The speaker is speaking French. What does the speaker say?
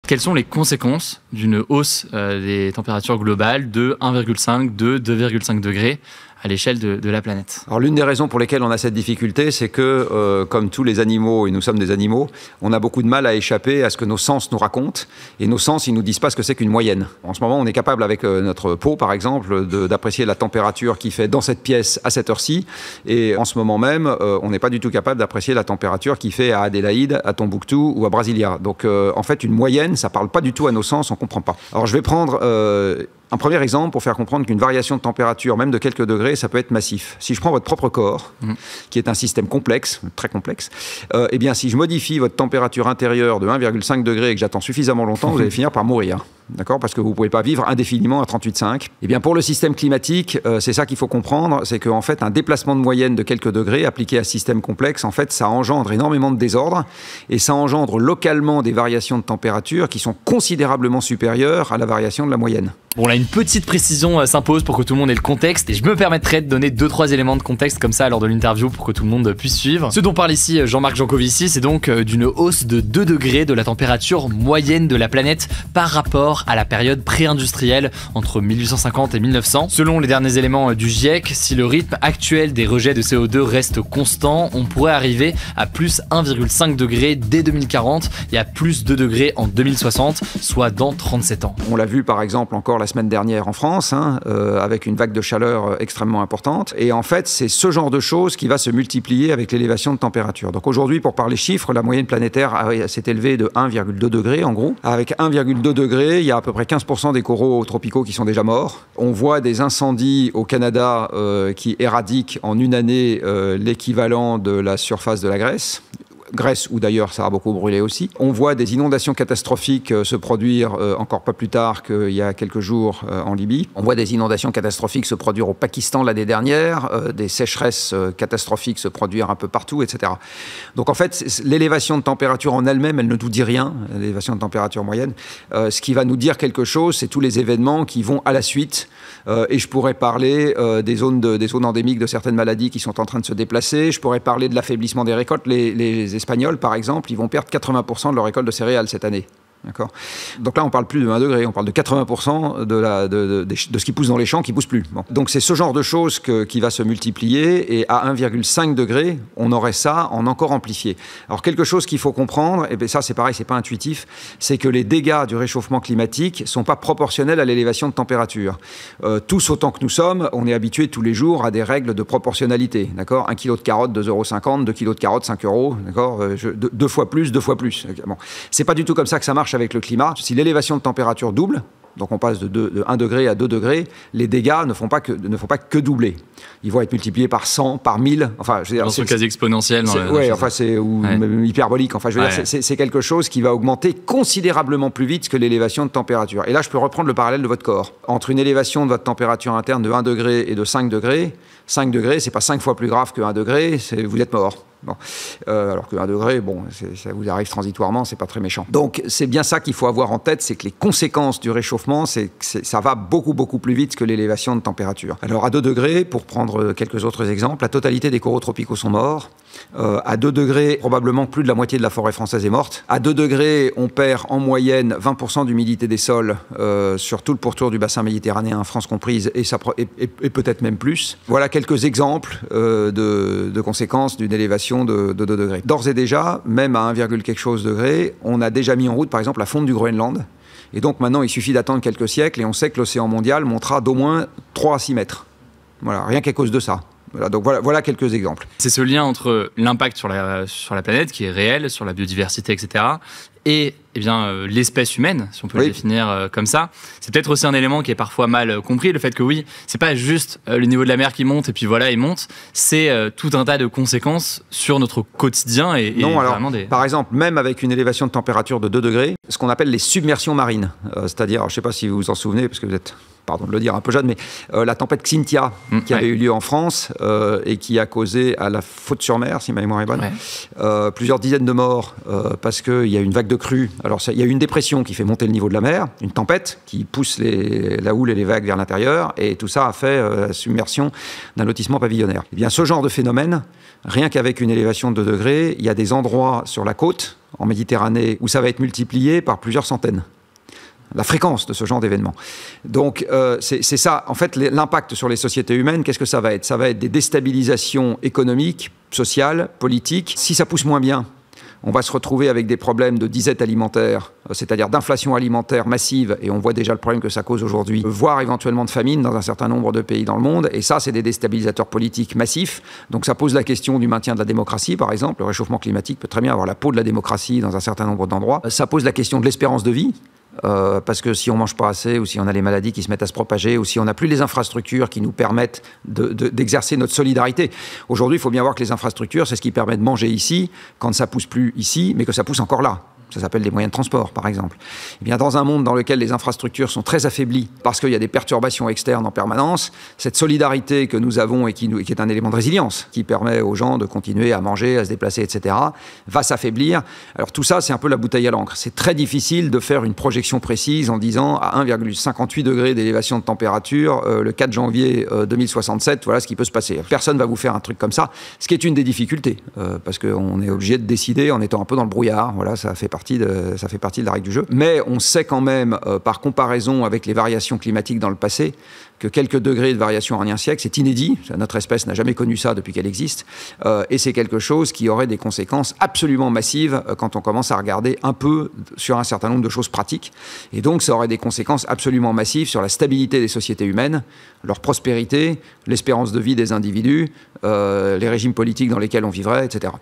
Quelles sont les conséquences d'une hausse des températures globales de 1,5, de 2,5 degrés à l'échelle de la planète? Alors l'une des raisons pour lesquelles on a cette difficulté, c'est que, comme tous les animaux, et nous sommes des animaux, on a beaucoup de mal à échapper à ce que nos sens nous racontent. Et nos sens, ils nous disent pas ce que c'est qu'une moyenne. En ce moment, on est capable, avec notre peau, par exemple, d'apprécier la température qu'il fait dans cette pièce à cette heure-ci. Et en ce moment même, on n'est pas du tout capable d'apprécier la température qu'il fait à Adélaïde, à Tombouctou ou à Brasilia. Donc, en fait, une moyenne, ça parle pas du tout à nos sens, on comprend pas. Alors, je vais prendre un premier exemple pour faire comprendre qu'une variation de température, même de quelques degrés, ça peut être massif. Si je prends votre propre corps, qui est un système complexe, très complexe, eh bien, si je modifie votre température intérieure de 1,5 degré et que j'attends suffisamment longtemps, vous allez finir par mourir. D'accord ? Parce que vous ne pouvez pas vivre indéfiniment à 38,5. Eh bien, pour le système climatique, c'est ça qu'il faut comprendre, c'est qu'en fait, un déplacement de moyenne de quelques degrés appliqué à un système complexe, en fait, ça engendre énormément de désordre et ça engendre localement des variations de température qui sont considérablement supérieures à la variation de la moyenne. Bon, là, une petite précision s'impose pour que tout le monde ait le contexte. Et je me permettrai de donner 2-3 éléments de contexte comme ça lors de l'interview pour que tout le monde puisse suivre. Ce dont parle ici Jean-Marc Jancovici, c'est donc d'une hausse de 2 degrés de la température moyenne de la planète par rapport à la période pré-industrielle entre 1850 et 1900. Selon les derniers éléments du GIEC, si le rythme actuel des rejets de CO2 reste constant, on pourrait arriver à plus 1,5 degré dès 2040 et à plus 2 degrés en 2060, soit dans 37 ans. On l'a vu par exemple encore la semaine dernière en France, avec une vague de chaleur extrêmement importante. Et en fait, c'est ce genre de choses qui va se multiplier avec l'élévation de température. Donc aujourd'hui, pour parler chiffres, la moyenne planétaire s'est élevée de 1,2 degré en gros. Avec 1,2 degré, il y a à peu près 15% des coraux tropicaux qui sont déjà morts. On voit des incendies au Canada qui éradiquent en une année l'équivalent de la surface de la Grèce, où d'ailleurs ça a beaucoup brûlé aussi. On voit des inondations catastrophiques se produire encore pas plus tard qu'il y a quelques jours en Libye. On voit des inondations catastrophiques se produire au Pakistan l'année dernière, des sécheresses catastrophiques se produire un peu partout, etc. Donc en fait, l'élévation de température en elle-même, elle ne nous dit rien, l'élévation de température moyenne. Ce qui va nous dire quelque chose, c'est tous les événements qui vont à la suite. Et je pourrais parler des zones endémiques de certaines maladies qui sont en train de se déplacer. Je pourrais parler de l'affaiblissement des récoltes. Les Espagnols, par exemple, ils vont perdre 80% de leur récolte de céréales cette année. D'accord. Donc là, on parle plus de 1 degré, on parle de 80% de ce qui pousse dans les champs qui pousse plus. Bon. Donc c'est ce genre de choses qui va se multiplier, et à 1,5 degré, on aurait ça en encore amplifié. Alors quelque chose qu'il faut comprendre, et bien ça c'est pareil, c'est pas intuitif, c'est que les dégâts du réchauffement climatique sont pas proportionnels à l'élévation de température. Tous autant que nous sommes, on est habitués tous les jours à des règles de proportionnalité. D'accord. 1 kg de carottes, 2,50 €, 2 kg de carottes, 5 €. D'accord. 2 fois plus, 2 fois plus. Bon. C'est pas du tout comme ça que ça marche avec le climat. Si l'élévation de température double, donc on passe de 1 degré à 2 degrés, les dégâts ne font pas que doubler. Ils vont être multipliés par 100, par 1000. Enfin, je veux dire, c'est quasi exponentiel. Oui, enfin, c'est hyperbolique. Enfin, je veux dire, c'est quelque chose qui va augmenter considérablement plus vite que l'élévation de température. Et là, je peux reprendre le parallèle de votre corps. Entre une élévation de votre température interne de 1 degré et de 5 degrés, c'est pas 5 fois plus grave que 1 degré, vous êtes mort. Bon. Alors que 1 degré, bon, ça vous arrive transitoirement, c'est pas très méchant. Donc c'est bien ça qu'il faut avoir en tête, c'est que les conséquences du réchauffement, ça va beaucoup plus vite que l'élévation de température. Alors à 2 degrés, pour prendre quelques autres exemples, la totalité des coraux tropicaux sont morts. À 2 degrés, probablement plus de la moitié de la forêt française est morte. À 2 degrés, on perd en moyenne 20% d'humidité des sols sur tout le pourtour du bassin méditerranéen, France comprise, et peut-être même plus. Voilà quelques exemples de conséquences d'une élévation de 2 degrés. D'ores et déjà, même à 1, quelque chose degré, on a déjà mis en route, par exemple, la fonte du Groenland. Et donc maintenant, il suffit d'attendre quelques siècles et on sait que l'océan mondial montera d'au moins 3 à 6 mètres. Voilà, rien qu'à cause de ça. Voilà, donc voilà quelques exemples. C'est ce lien entre l'impact sur la planète, qui est réel, sur la biodiversité, etc., et l'espèce humaine, si on peut le définir comme ça. C'est peut-être aussi un élément qui est parfois mal compris, le fait que oui, c'est pas juste le niveau de la mer qui monte et puis voilà, il monte, c'est tout un tas de conséquences sur notre quotidien par exemple, même avec une élévation de température de 2 degrés, ce qu'on appelle les submersions marines, c'est-à-dire, je ne sais pas si vous vous en souvenez, parce que vous êtes, pardon de le dire, un peu jeune, mais la tempête Xynthia qui avait eu lieu en France et qui a causé à la Faute-sur-Mer, si ma mémoire est bonne, plusieurs dizaines de morts parce qu'il y a une vague de crue. Alors il y a une dépression qui fait monter le niveau de la mer, une tempête qui pousse la houle et les vagues vers l'intérieur, et tout ça a fait la submersion d'un lotissement pavillonnaire. Eh bien, ce genre de phénomène, rien qu'avec une élévation de 2 degrés, il y a des endroits sur la côte, en Méditerranée, où ça va être multiplié par plusieurs centaines. La fréquence de ce genre d'événement. Donc, c'est ça. En fait, l'impact sur les sociétés humaines, qu'est-ce que ça va être? Ça va être des déstabilisations économiques, sociales, politiques. Si ça pousse moins bien, on va se retrouver avec des problèmes de disette alimentaire, c'est-à-dire d'inflation alimentaire massive, et on voit déjà le problème que ça cause aujourd'hui, voire éventuellement de famine dans un certain nombre de pays dans le monde, et ça, c'est des déstabilisateurs politiques massifs. Donc ça pose la question du maintien de la démocratie, par exemple. Le réchauffement climatique peut très bien avoir la peau de la démocratie dans un certain nombre d'endroits. Ça pose la question de l'espérance de vie. Parce que si on mange pas assez, ou si on a les maladies qui se mettent à se propager, ou si on n'a plus les infrastructures qui nous permettent d'exercer notre solidarité. Aujourd'hui, il faut bien voir que les infrastructures, c'est ce qui permet de manger ici, quand ça pousse plus ici, mais que ça pousse encore là. Ça s'appelle les moyens de transport, par exemple. Eh bien, dans un monde dans lequel les infrastructures sont très affaiblies, parce qu'il y a des perturbations externes en permanence, cette solidarité que nous avons et qui est un élément de résilience, qui permet aux gens de continuer à manger, à se déplacer, etc., va s'affaiblir. Alors tout ça, c'est un peu la bouteille à l'encre. C'est très difficile de faire une projection précise en disant à 1,58 degrés d'élévation de température, le 4 janvier 2067, voilà ce qui peut se passer. Personne ne va vous faire un truc comme ça, ce qui est une des difficultés, parce qu'on est obligé de décider en étant un peu dans le brouillard. Voilà, ça fait partie de la règle du jeu. Mais on sait quand même, par comparaison avec les variations climatiques dans le passé, que quelques degrés de variation en un siècle, c'est inédit. Notre espèce n'a jamais connu ça depuis qu'elle existe. Et c'est quelque chose qui aurait des conséquences absolument massives quand on commence à regarder un peu sur un certain nombre de choses pratiques. Et donc, ça aurait des conséquences absolument massives sur la stabilité des sociétés humaines, leur prospérité, l'espérance de vie des individus, les régimes politiques dans lesquels on vivrait, etc.